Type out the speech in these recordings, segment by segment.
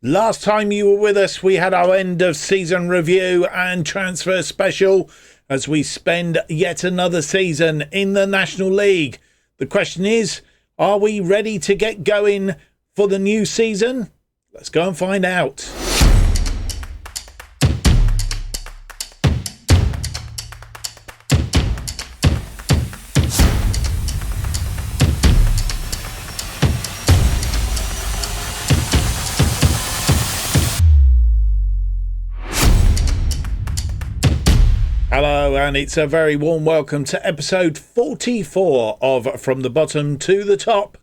Last time you were with us, we had our end of season review and transfer special as we spend yet another season in the National League. The question is, are we ready to get going for the new season? Let's go and find out. Hello, and it's a very warm welcome to episode 44 of From the Bottom to the Top,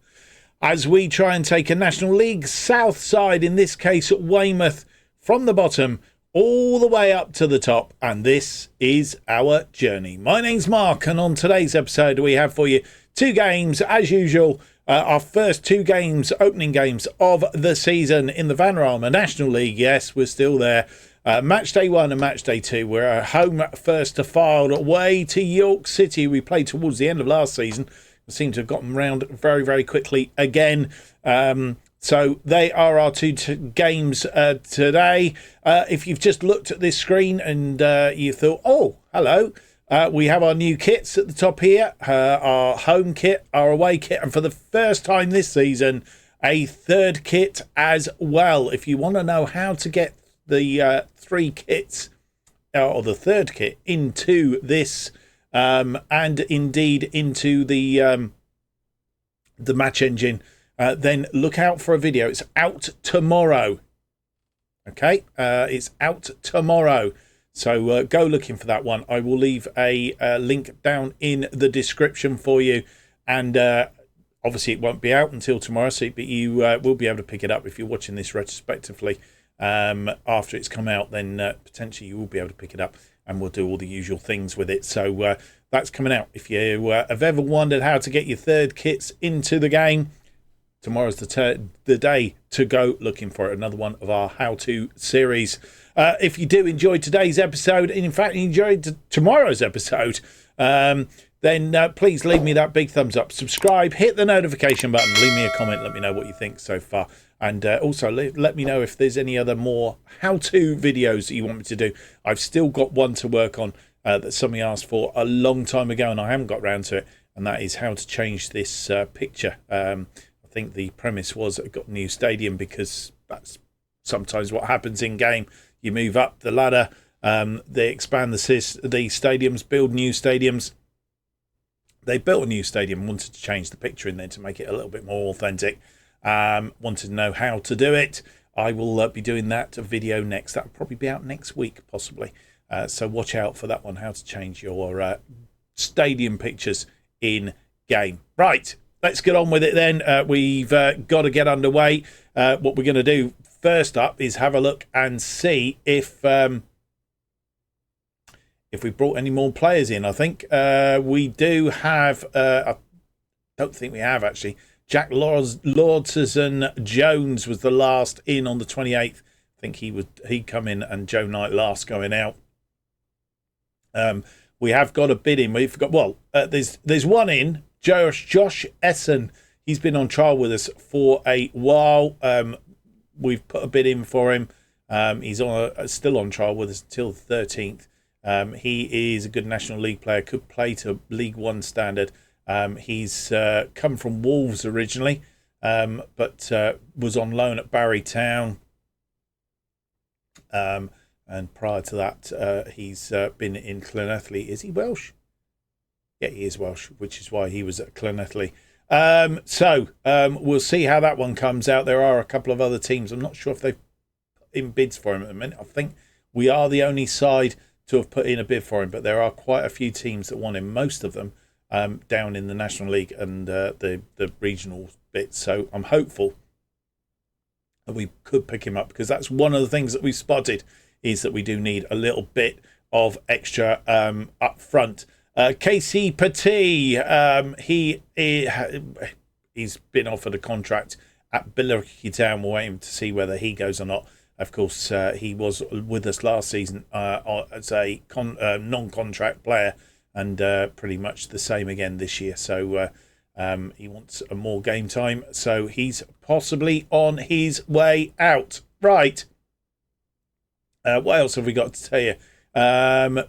as we try and take a National League South side, in this case Weymouth, from the bottom all the way up to the top, and this is our journey. My name's Mark, and on today's episode we have for you two games, as usual. Our first two games, opening games of the season in the Vanarama National League. Yes, we're still there. Match day 1 and match day 2. We're home first to Fylde, away to York City. We played towards the end of last season. We seem to have gotten round very, very quickly again. So they are our two games today. If you've just looked at this screen and you thought, oh, hello, we have our new kits at the top here, our home kit, our away kit, and for the first time this season, a third kit as well. If you want to know how to get the three kits, or the third kit, into this and indeed into the match engine, then look out for a video. It's out tomorrow. Okay, it's out tomorrow, so go looking for that one. I will leave a link down in the description for you, and obviously it won't be out until tomorrow, but you will be able to pick it up if you're watching this retrospectively. After it's come out, then potentially you will be able to pick it up, and we'll do all the usual things with it. So that's coming out. If you have ever wondered how to get your third kits into the game, tomorrow's the day to go looking for it. Another one of our how-to series. If you do enjoy today's episode, and in fact you enjoyed tomorrow's episode, then please leave me that big thumbs up, subscribe, hit the notification button, leave me a comment, let me know what you think so far. And also let me know if there's any other more how-to videos that you want me to do. I've still got one to work on that somebody asked for a long time ago, and I haven't got round to it, and that is how to change this picture. I think the premise was I got a new stadium, because that's sometimes what happens in game. You move up the ladder, they expand the stadiums, build new stadiums. They built a new stadium and wanted to change the picture in there to make it a little bit more authentic. Wanted to know how to do it. I will be doing that video next. That'll probably be out next week, possibly. So watch out for that one, how to change your stadium pictures in game. Right, let's get on with it then. We've got to get underway. What we're going to do first up is have a look and see if we brought any more players in. I think we do have. I don't think we have, actually. Jack Lordson Jones was the last in on the 28th. I think he'd come in, and Joe Knight last going out. We have got a bid in. We've got there's one in. Josh Essen. He's been on trial with us for a while. We've put a bid in for him. He's still on trial with us until the 13th. He is a good National League player. Could play to League One standard. He's come from Wolves originally, but was on loan at Barry Town. And prior to that, he's been in Llanelli. Is he Welsh? Yeah, he is Welsh, which is why he was at Llanelli. So we'll see how that one comes out. There are a couple of other teams. I'm not sure if they've put in bids for him at the minute. I think we are the only side to have put in a bid for him, but there are quite a few teams that want him, most of them down in the National League and the regional bits. So I'm hopeful that we could pick him up, because that's one of the things that we've spotted, is that we do need a little bit of extra up front. Casey Petit, he's been offered a contract at Billericay Town. We're waiting to see whether he goes or not. Of course, he was with us last season as a non-contract player, and pretty much the same again this year. So he wants more game time. So he's possibly on his way out. Right. What else have we got to tell you?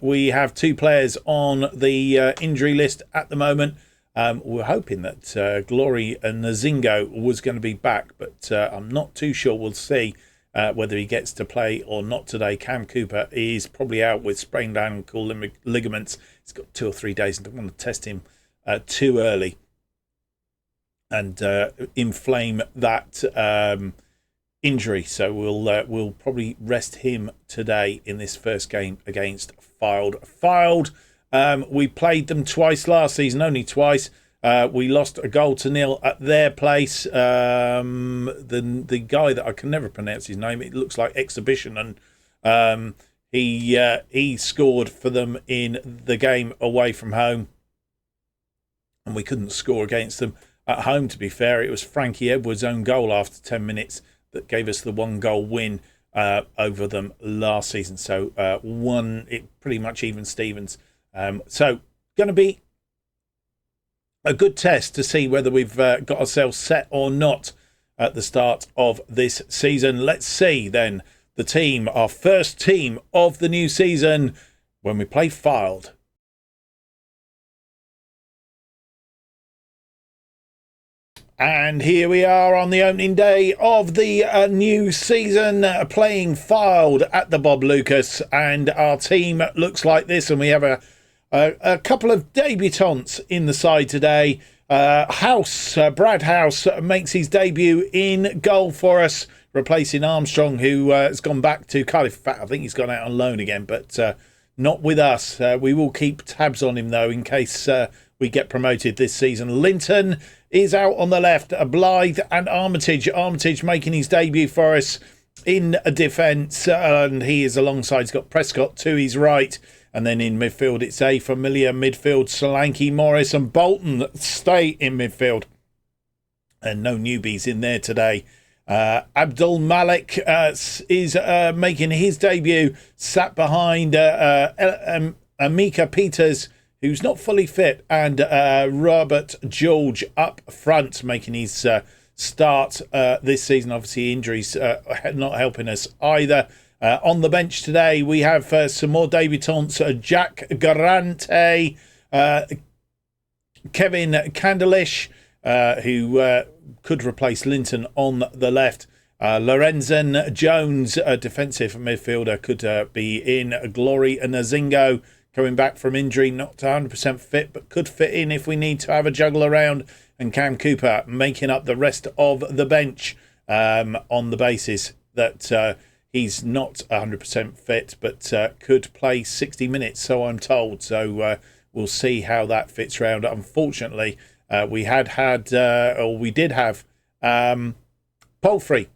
We have 2 players on the injury list at the moment. We're hoping that Glory Nzingo was going to be back, but I'm not too sure. We'll see whether he gets to play or not today. Cam Cooper is probably out with sprained ankle ligaments. He's got 2 or 3 days. I don't want to test him too early and inflame that injury. So we'll probably rest him today in this first game against Fylde. Fylde, we played them twice last season, only twice. We lost 1-0 at their place. The guy that I can never pronounce his name, it looks like Exhibition, and he scored for them in the game away from home, and we couldn't score against them at home. To be fair, it was Frankie Edwards' own goal after 10 minutes that gave us the 1-goal win over them last season. So pretty much even Stevens. So going to be a good test to see whether we've got ourselves set or not at the start of this season. Let's see then the team, our first team of the new season, when we play Fylde. And here we are on the opening day of the new season, playing Fylde at the Bob Lucus, and our team looks like this, and we have a couple of debutants in the side today. Brad House makes his debut in goal for us, replacing Armstrong, who has gone back to Cardiff. In fact, I think he's gone out on loan again, but not with us. We will keep tabs on him, though, in case we get promoted this season. Linton is out on the left, Blythe and Armitage. Armitage making his debut for us in defence, and he is alongside. He's got Prescott to his right. And then in midfield, it's a familiar midfield. Solanke, Morris and Bolton stay in midfield. And no newbies in there today. Abdul Malik is making his debut, sat behind Amika Peters, who's not fully fit, and Robert George up front, making his start this season. Obviously, injuries not helping us either. On the bench today, we have some more debutants. Jack Garante, Kevin Candelish, who could replace Linton on the left. Lorenzen Jones, a defensive midfielder, could be in. Glory Nzingo, coming back from injury, not 100% fit, but could fit in if we need to have a juggle around. And Cam Cooper making up the rest of the bench on the basis that he's not 100% fit, but could play 60 minutes, so I'm told. So we'll see how that fits round. Unfortunately, we did have Palfrey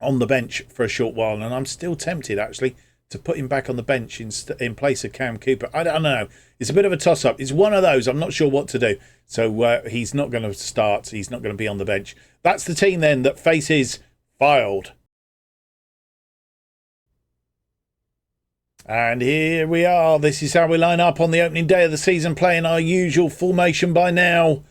on the bench for a short while, and I'm still tempted, actually, to put him back on the bench in place of Cam Cooper. I don't know. It's a bit of a toss-up. It's one of those. I'm not sure what to do. So he's not going to start. He's not going to be on the bench. That's the team, then, that faces Fylde. And here we are. This is how we line up on the opening day of the season, playing our usual formation by now.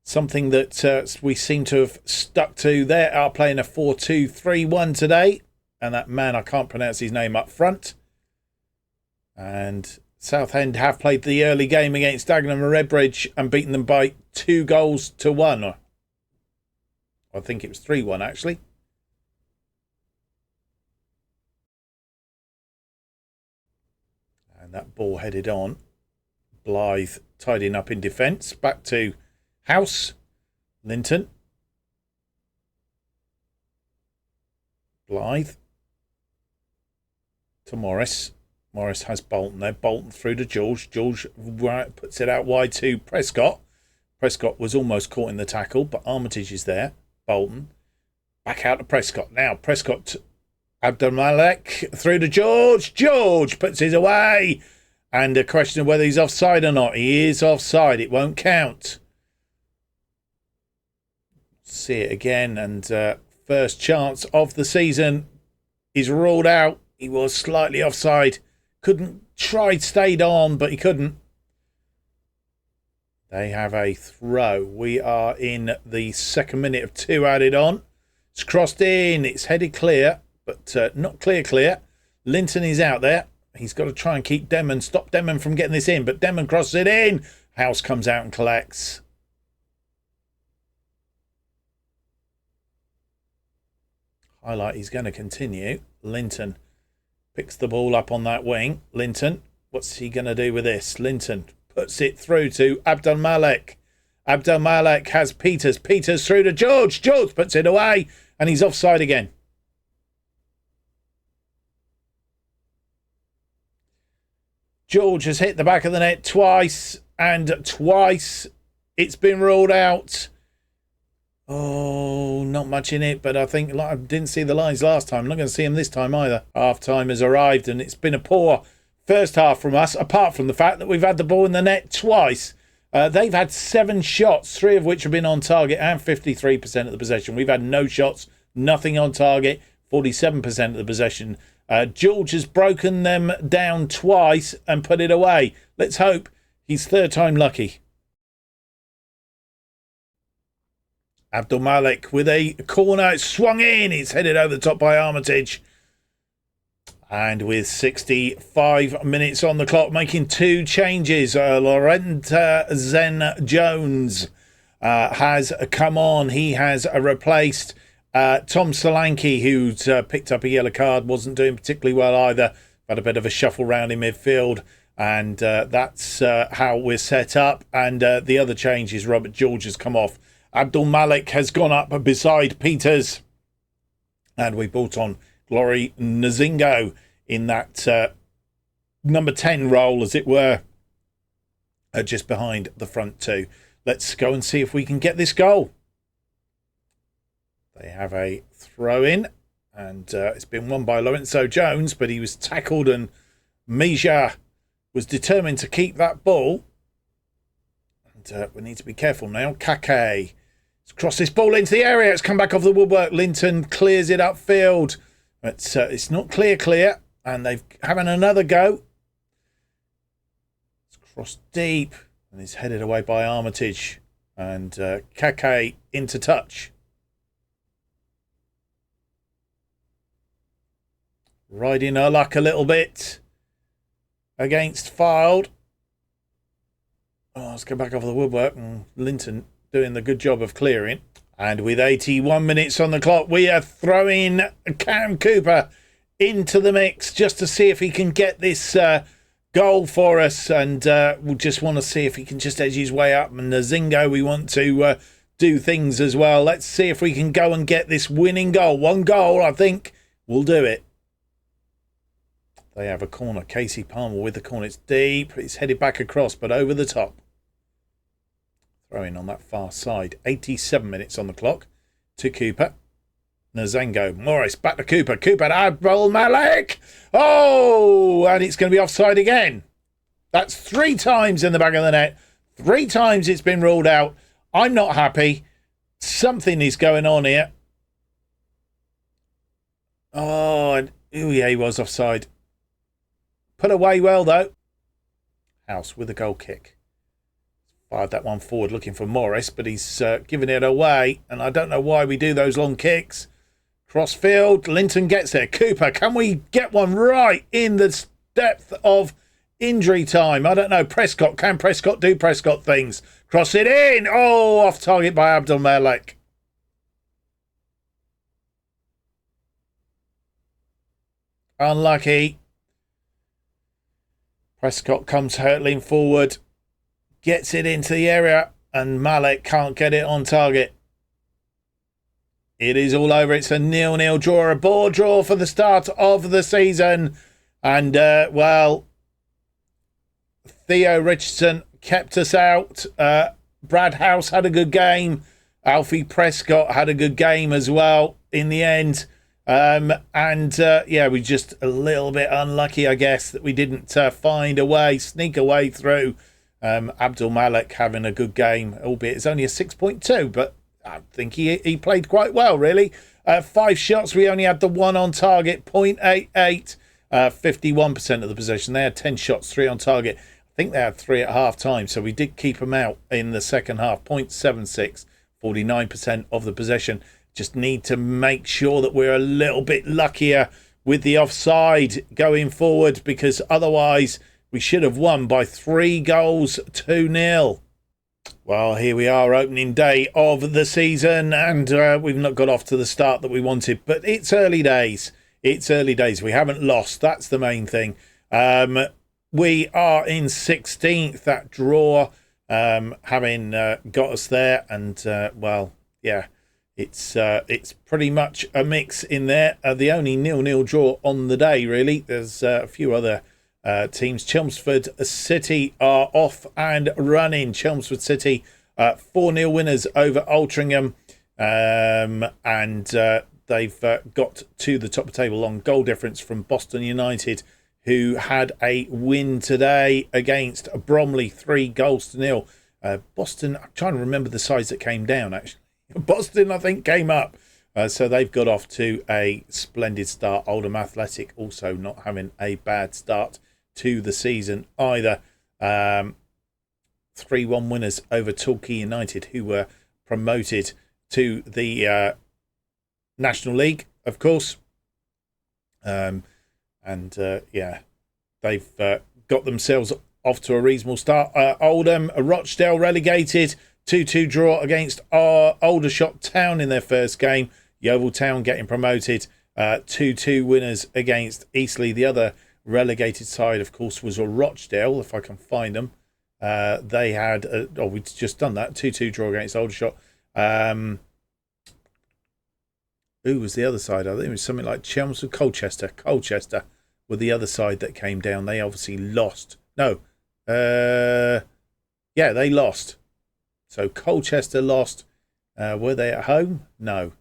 Something that we seem to have stuck to. They are playing a 4-2-3-1 today. And that man, I can't pronounce his name, up front. And Southend have played the early game against Dagenham and Redbridge and beaten them by 2-1. I think it was 3-1, actually. That ball headed on. Blythe tidying up in defence. Back to House. Linton. Blythe. To Morris. Morris has Bolton there. Bolton through to George. George puts it out wide to Prescott. Prescott was almost caught in the tackle, but Armitage is there. Bolton. Back out to Prescott. Now Prescott... Abdelmalek through to George. George puts his away. And a question of whether he's offside or not. He is offside. It won't count. See it again. And first chance of the season is ruled out. He was slightly offside. Stayed on, but he couldn't. They have a throw. We are in the second minute of 2 added on. It's crossed in. It's headed clear, but not clear. Linton is out there. He's got to try and keep Demon, stop Demon from getting this in, but Demon crosses it in. House comes out and collects. Highlight, he's going to continue. Linton picks the ball up on that wing. Linton, what's he going to do with this? Linton puts it through to Abdul Malik. Abdul Malik has Peters. Peters through to George. George puts it away, and he's offside again. George has hit the back of the net twice, and twice it's been ruled out. Oh, not much in it, but I think I didn't see the lines last time. I'm not going to see them this time either. Half time has arrived, and it's been a poor first half from us, apart from the fact that we've had the ball in the net twice. They've had 7 shots, 3 of which have been on target, and 53% of the possession. We've had no shots, nothing on target, 47% of the possession. George has broken them down twice and put it away. Let's hope he's third time lucky. Abdul Malik with a corner. It's swung in. It's headed over the top by Armitage. And with 65 minutes on the clock, making 2 changes, Laurent Zen-Jones has come on. He has replaced Tom Solanke, who's picked up a yellow card, wasn't doing particularly well either. Had a bit of a shuffle round in midfield, and that's how we're set up. And the other change is Robert George has come off. Abdul Malik has gone up beside Peters, and we brought on Glory Nzingo in that number 10 role, as it were, just behind the front 2. Let's go and see if we can get this goal. They have a throw-in, and it's been won by Lorenzo Jones, but he was tackled, and Mija was determined to keep that ball. And we need to be careful now. Kake. Let's cross this ball into the area. It's come back off the woodwork. Linton clears it upfield. It's not clear, and they've having another go. It's crossed deep, and it's headed away by Armitage. And Kake into touch. Riding her luck a little bit against Fylde. Oh, let's go back over the woodwork, and Linton doing the good job of clearing. And with 81 minutes on the clock, we are throwing Cam Cooper into the mix just to see if he can get this goal for us. And we'll just want to see if he can just edge his way up. And Nzingo, we want to do things as well. Let's see if we can go and get this winning goal. 1 goal, I think, will do it. They have a corner. Casey Palmer with the corner. It's deep. It's headed back across, but over the top. Throwing on that far side. 87 minutes on the clock to Cooper. Nzingo. Morris back to Cooper. Cooper to Abdul Malik. Oh, and it's going to be offside again. That's 3 times in the back of the net. 3 times it's been ruled out. I'm not happy. Something is going on here. Oh, and yeah, he was offside. Put away well, though. House with a goal kick. Fired that one forward looking for Morris, but he's giving it away. And I don't know why we do those long kicks. Crossfield, Linton gets there. Cooper, can we get one right in the depth of injury time? I don't know. Prescott, can Prescott do Prescott things? Cross it in. Oh, off target by Abdul Malik. Unlucky. Prescott comes hurtling forward, gets it into the area, and Malik can't get it on target. It is all over. It's a 0-0 draw, a ball draw for the start of the season. And, well, Theo Richardson kept us out. Brad House had a good game. Alfie Prescott had a good game as well in the end. Yeah, we just a little bit unlucky, I guess, that we didn't find a way, sneak a way through. Abdul Malik having a good game, albeit it's only a 6.2, but I think he played quite well, really. 5 shots, we only had the 1 on target, 0.88, 51% of the possession. They had 10 shots, 3 on target. I think they had 3 at half time, so we did keep them out in the second half, 0.76, 49% of the possession. Just need to make sure that we're a little bit luckier with the offside going forward, because otherwise we should have won by 3 goals to 2-0. Well, here we are, opening day of the season, and we've not got off to the start that we wanted, but it's early days. It's early days. We haven't lost. That's the main thing. We are in 16th. That draw having got us there, and well, yeah, it's pretty much a mix in there. The only 0-0 draw on the day, really. There's a few other teams. Chelmsford City are off and running. Chelmsford City 4-0 winners over Altrincham, and they've got to the top of the table on goal difference from Boston United, who had a win today against Bromley, 3-0. Boston, I'm trying to remember the sides that came down, actually. Boston, I think, came up. So they've got off to a splendid start. Oldham Athletic also not having a bad start to the season either. 3-1 winners over Torquay United, who were promoted to the National League, of course. Yeah, they've got themselves off to a reasonable start. Oldham, Rochdale relegated. 2-2 draw against Aldershot Town in their first game. Yeovil Town getting promoted. 2-2 winners against Eastleigh. The other relegated side, of course, was a Rochdale, if I can find them. They had, we'd just done that, 2-2 draw against Aldershot. Who was the other side? I think it was something like Chelmsford, Colchester. Colchester were the other side that came down. They obviously lost. No. Yeah, they lost. So Colchester lost. Were they at home? No.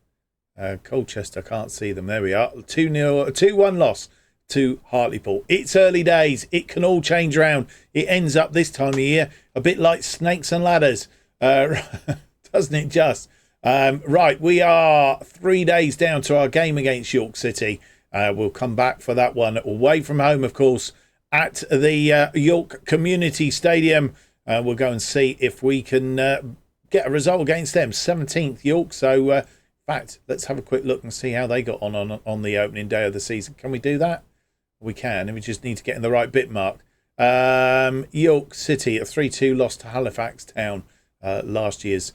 Colchester, can't see them. There we are. 2-1 loss to Hartlepool. It's early days. It can all change around. It ends up this time of year a bit like snakes and ladders. Doesn't it just? Right, we are 3 days down to our game against York City. We'll come back for that one away from home, of course, at the York Community Stadium. We'll go and see if we can get a result against them. 17th York. So, in fact, let's have a quick look and see how they got on the opening day of the season. Can we do that? We can, and we just need to get in the right bit mark. York City, a 3-2 loss to Halifax Town, last year's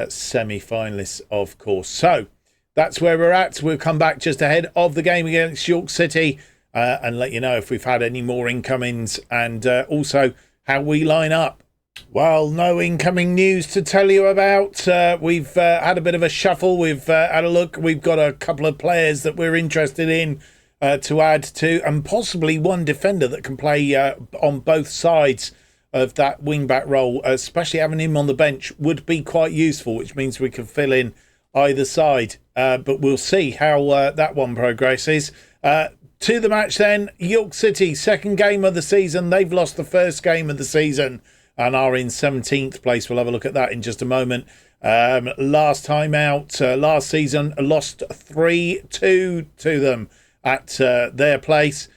semi-finalists, of course. So, that's where we're at. We'll come back just ahead of the game against York City and let you know if we've had any more incomings and also how we line up. Well, no incoming news to tell you about. We've had a bit of a shuffle. We've had a look. We've got a couple of players that we're interested in to add to, and possibly one defender that can play on both sides of that wing-back role, especially having him on the bench would be quite useful, which means we can fill in either side. But we'll see how that one progresses. To the match then, York City, second game of the season. They've lost the first game of the season and are in 17th place. We'll have a look at that in just a moment. Last time out, last season, lost 3-2 to them at their place.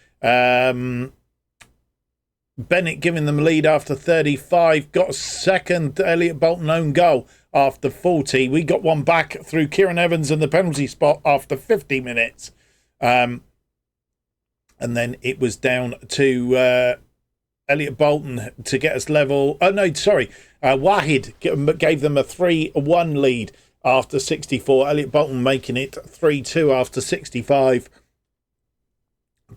Bennett giving them a lead after 35. Got a second Elliot Bolton own goal after 40. We got one back through Kieran Evans in the penalty spot after 50 minutes. And then it was down to Elliot Bolton to get us level. Oh, no, sorry. Wahid gave them a 3-1 lead after 64. Elliot Bolton making it 3-2 after 65.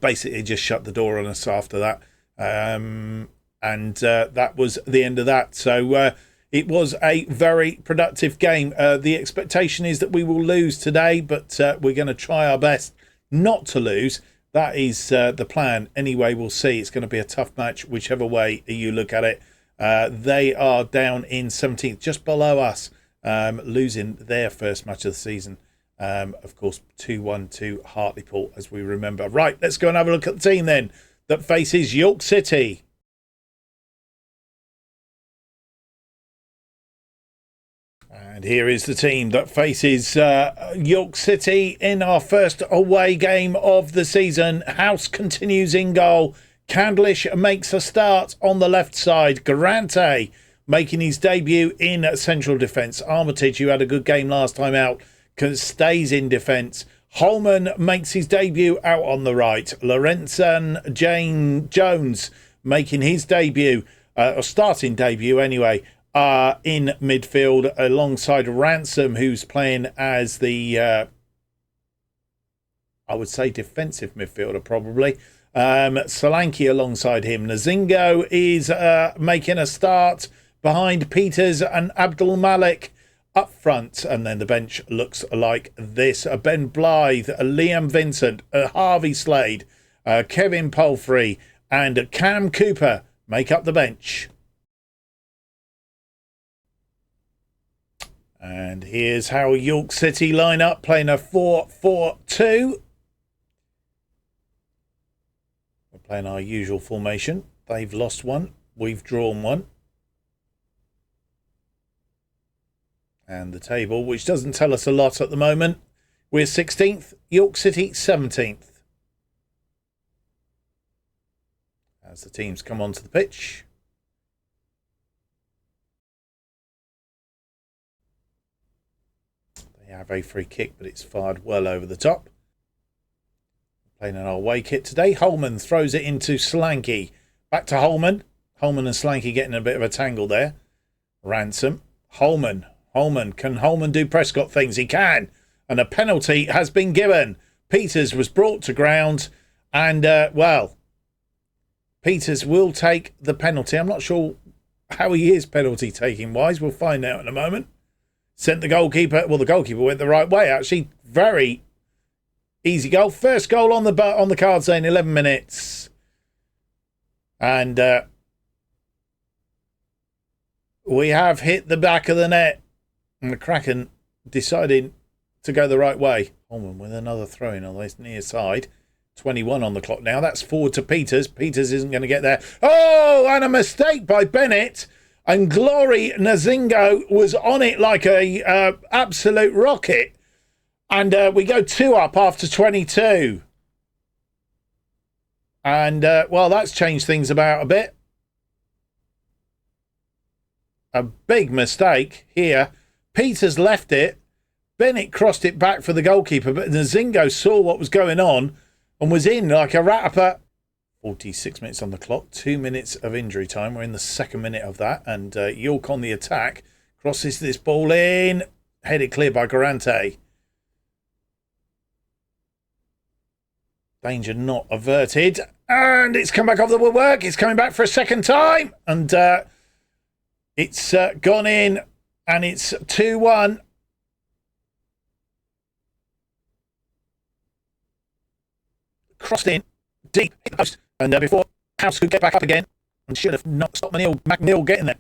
Basically just shut the door on us after that. And that was the end of that. So it was a very productive game. The expectation is that we will lose today, but we're going to try our best not to lose. That is the plan. Anyway, we'll see. It's going to be a tough match, whichever way you look at it. They are down in 17th, just below us, losing their first match of the season. Of course, 2-1 to Hartlepool, as we remember. Right, let's go and have a look at the team then that faces York City. And here is the team that faces York City in our first away game of the season. House continues in goal. Candlish makes a start on the left side. Garante making his debut in central defence. Armitage, who had a good game last time out, stays in defence. Holman makes his debut out on the right. Lorenzen Jones making his debut, or starting debut anyway, in midfield alongside Ransom, who's playing as the, I would say, defensive midfielder probably. Solanke alongside him. Nzingo is making a start behind Peters and Abdul Malik up front, and then the bench looks like this. Ben Blythe, Liam Vincent, Harvey Slade, Kevin Palfrey and Cam Cooper make up the bench. And here's how York City line up, playing a 4-4-2. We're playing our usual formation. They've lost one, we've drawn one. And the table, which doesn't tell us a lot at the moment. We're 16th, York City 17th. As the teams come onto the pitch. They have a free kick, but it's fired well over the top. Playing an away kit today. Holman throws it into Solanke. Back to Holman. Holman and Solanke getting a bit of a tangle there. Ransom. Holman. Can Holman do Prescott things? He can. And a penalty has been given. Peters was brought to ground. And, well, Peters will take the penalty. I'm not sure how he is penalty taking wise. We'll find out in a moment. Sent the goalkeeper. Well, the goalkeeper went the right way, actually. Very easy goal. First goal on the cards in 11 minutes. And we have hit the back of the net. And the Kraken deciding to go the right way. Holman with another throw-in on this near side. 21 on the clock now. That's forward to Peters. Peters isn't going to get there. Oh, and a mistake by Bennett. And Glory Nzingo was on it like a absolute rocket. And we go 2 up after 22. And, well, that's changed things about a bit. A big mistake here. Peters left it. Bennett crossed it back for the goalkeeper, but Nzingo saw what was going on and was in like a rat. 46 minutes on the clock, 2 minutes of injury time. We're in the second minute of that, and York on the attack. Crosses this ball in. Headed clear by Garante. Danger not averted. And it's come back off the woodwork. It's coming back for a second time. And it's gone in. And it's 2-1. Crossed in. Deep. Hit the post. And before House could get back up again. And should have not stopped McNeil getting there.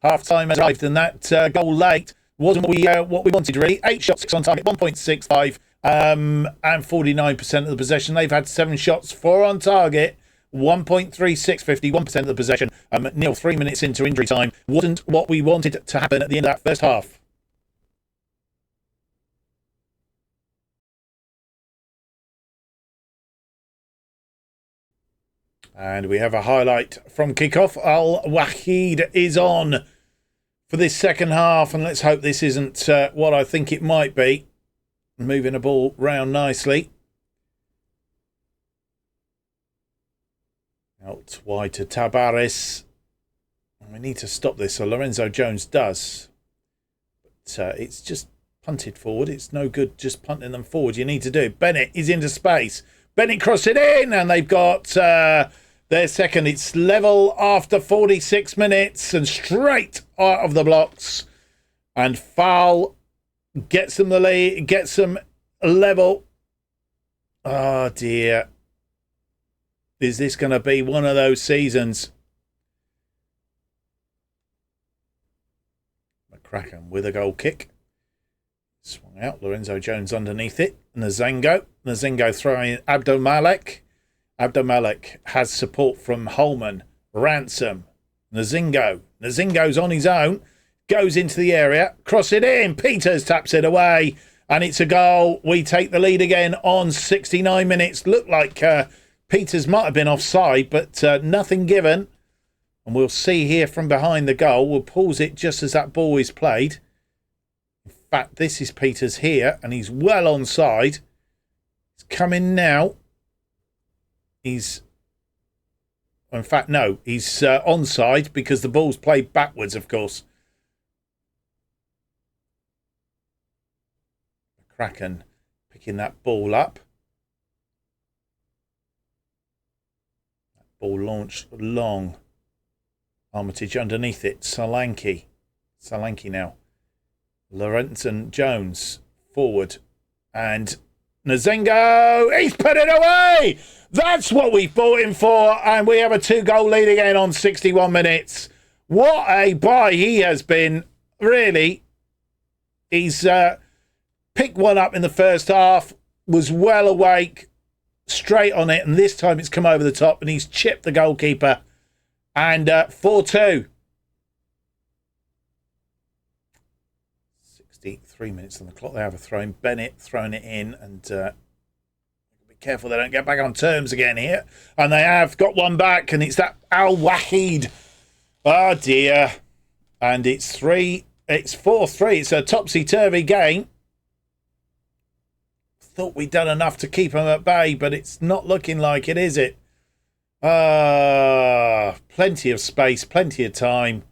Half-time has arrived. And that goal late wasn't what we wanted, really. 8 shots, 6 on target, 1.65. And 49% of the possession. They've had 7 shots, 4 on target, 1.36, 51% of the possession. Neil, 3 minutes into injury time. Wasn't what we wanted to happen at the end of that first half. And we have a highlight from kickoff. Al Wahid is on for this second half. And let's hope this isn't what I think it might be. Moving the ball round nicely. Out wide to Tabares. We need to stop this, so Lorenzo Jones does. But it's just punted forward. It's no good just punting them forward. You need to do. Bennett is into space. Bennett crossed it in, and they've got their second. It's level after 46 minutes, and straight out of the blocks. And foul. Gets them the lead, gets them level. Oh dear. Is this going to be one of those seasons? McCracken with a goal kick. Swung out, Lorenzo Jones underneath it. Nzingo throwing Abdul Malik. Abdul Malik has support from Holman. Ransom. Nzingo's on his own. Goes into the area, cross it in. Peters taps it away, and it's a goal. We take the lead again on 69 minutes. Looked like Peters might have been offside, but nothing given. And we'll see here from behind the goal. We'll pause it just as that ball is played. In fact, this is Peters here, and he's well onside. He's coming now. He's... In fact, no, he's onside because the ball's played backwards, of course. Kraken picking that ball up. That ball launched long. Armitage underneath it. Solanke now. Lorenzen Jones forward. And Nzengo, he's put it away! That's what we bought him for, and we have a 2-goal lead again on 61 minutes. What a buy he has been. Really, he's picked one up in the first half, was well awake, straight on it, and this time it's come over the top, and he's chipped the goalkeeper. And 4-2. 63 minutes on the clock. They have a throw in. Bennett throwing it in, and be careful they don't get back on terms again here. And they have got one back, and it's that Al Wahid. Oh dear. And it's 4-3. It's a topsy-turvy game. Thought we'd done enough to keep them at bay, but it's not looking like it, is it? Plenty of space, plenty of time.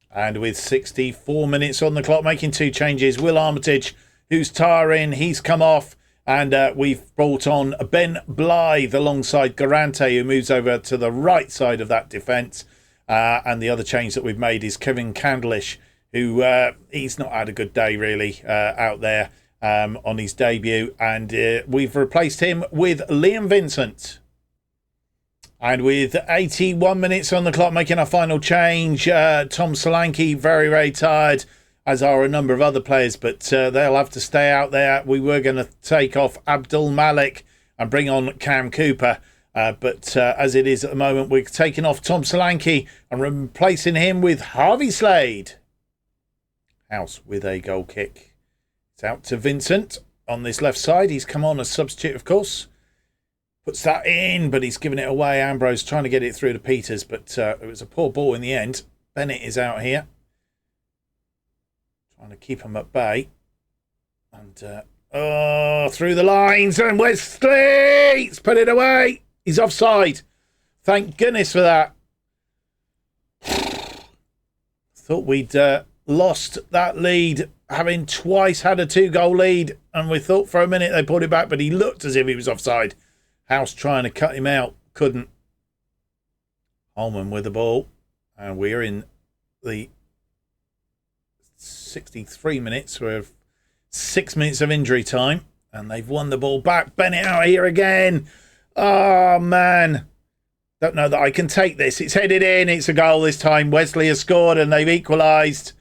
And with 64 minutes on the clock, making 2 changes. Will Armitage, who's tiring, he's come off. And we've brought on Ben Blythe alongside Garante, who moves over to the right side of that defence. And the other change that we've made is Kevin Candlish, who he's not had a good day, really, out there on his debut. And we've replaced him with Liam Vincent. And with 81 minutes on the clock, making our final change, Tom Solanke, very, very tired, as are a number of other players, but they'll have to stay out there. We were going to take off Abdul Malik and bring on Cam Cooper, but as it is at the moment, we're taking off Tom Solanke and replacing him with Harvey Slade. House with a goal kick. It's out to Vincent on this left side. He's come on as substitute, of course. Puts that in, but he's given it away. Ambrose trying to get it through to Peters, but it was a poor ball in the end. Bennett is out here. Trying to keep him at bay. And, through the lines. And Wesley's put it away. He's offside. Thank goodness for that. Thought we'd lost that lead, having twice had a 2-goal lead. And we thought for a minute they pulled it back, but he looked as if he was offside. House trying to cut him out. Couldn't. Holman with the ball. And we're in the 63 minutes. We have 6 minutes of injury time. And they've won the ball back. Bennett out here again. Oh, man. Don't know that I can take this. It's headed in. It's a goal this time. Wesley has scored and they've equalised.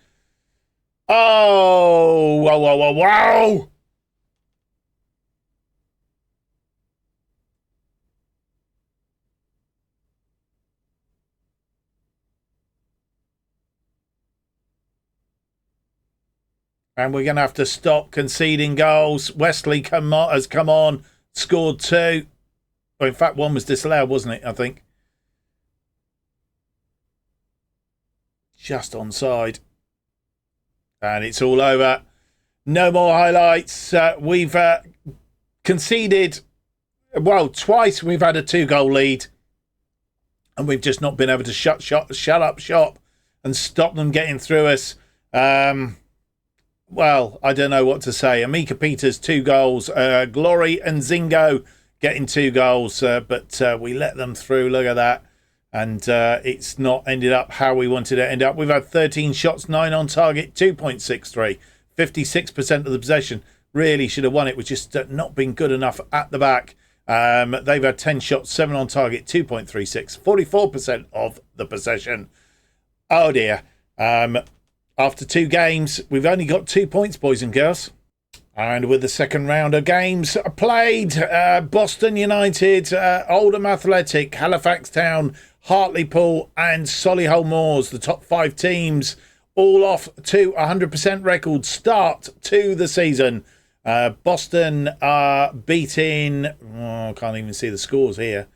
Oh, wow, wow, wow, wow. And we're going to have to stop conceding goals. Wesley has come on, scored 2. Well, in fact, one was disallowed, wasn't it, I think? Just onside. And it's all over. No more highlights. We've conceded, well, twice we've had a 2-goal lead. And we've just not been able to shut up shop and stop them getting through us. Well, I don't know what to say. Amika Peters, 2 goals. Glory and Zingo getting 2 goals. But we let them through. Look at that. And it's not ended up how we wanted it to end up. We've had 13 shots, 9 on target, 2.63. 56% of the possession. Really should have won it. We've just not been good enough at the back. They've had 10 shots, 7 on target, 2.36. 44% of the possession. Oh, dear. After 2 games, we've only got 2 points, boys and girls. And with the second round of games played, Boston United, Oldham Athletic, Halifax Town, Hartlepool and Solihull Moors, the top 5 teams, all off to 100% record start to the season. Boston are beating, I can't even see the scores here,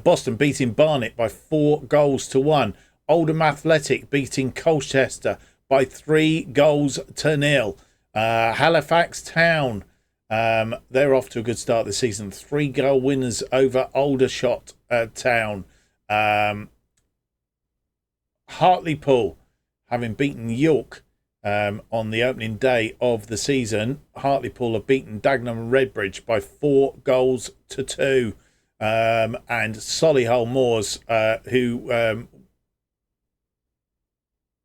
Boston beating Barnet by 4-1. Oldham Athletic beating Colchester by 3-0. Halifax Town, they're off to a good start this season. 3-goal winners over Aldershot Town. Hartlepool having beaten York on the opening day of the season. Hartlepool have beaten Dagenham and Redbridge by 4-2. And Solihull Moors, who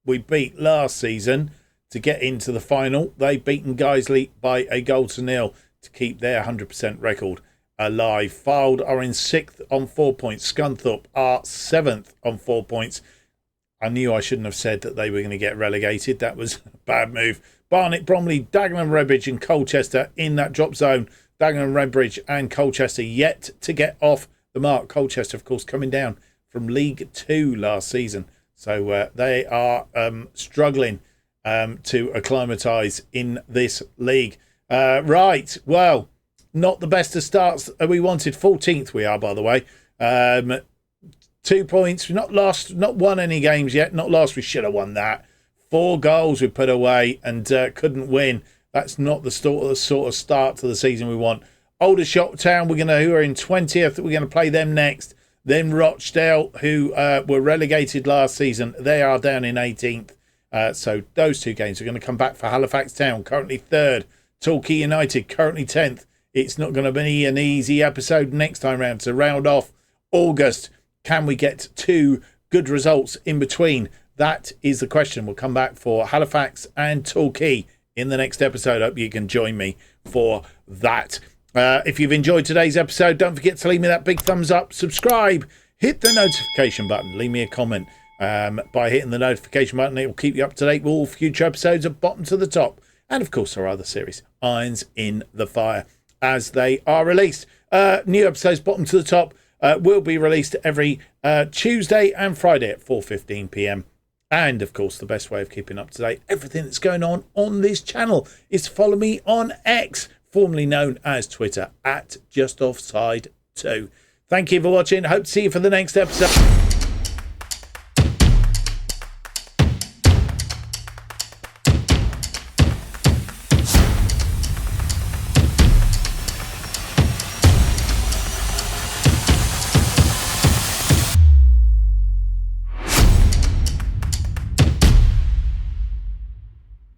we beat last season to get into the final, they've beaten Guiseley by 1-0 to keep their 100% record alive. Fylde are in 6th on 4 points. Scunthorpe are 7th on 4 points. I knew I shouldn't have said that they were going to get relegated. That was a bad move. Barnet, Bromley, Dagenham, Redbridge and Colchester in that drop zone. Dagenham, Redbridge and Colchester yet to get off the mark. Colchester, of course, coming down from League 2 last season. So they are struggling to acclimatise in this league. Right, well, not the best of starts we wanted. 14th we are, by the way. 2 points. We've not won any games yet. Not lost. We should have won that. 4 goals we put away and couldn't win. That's not the sort of start to the season we want. Aldershot Town, who are in 20th. We're going to play them next. Then Rochdale, who were relegated last season. They are down in 18th. So those 2 games are going to come back for Halifax Town, currently 3rd. Torquay United, currently 10th. It's not going to be an easy episode next time round to round off August. Can we get 2 good results in between? That is the question. We'll come back for Halifax and Torquay in the next episode. Hope you can join me for that. If you've enjoyed today's episode, don't forget to leave me that big thumbs up, subscribe, hit the notification button, leave me a comment. By hitting the notification button, it will keep you up to date with all future episodes of Bottom to the Top. And of course, our other series, Irons in the Fire, as they are released. New episodes, Bottom to the Top, will be released every Tuesday and Friday at 4:15 p.m. And of course, the best way of keeping up to date everything that's going on this channel is to follow me on X, formerly known as Twitter, at JustOffsideFM. Thank you for watching. Hope to see you for the next episode.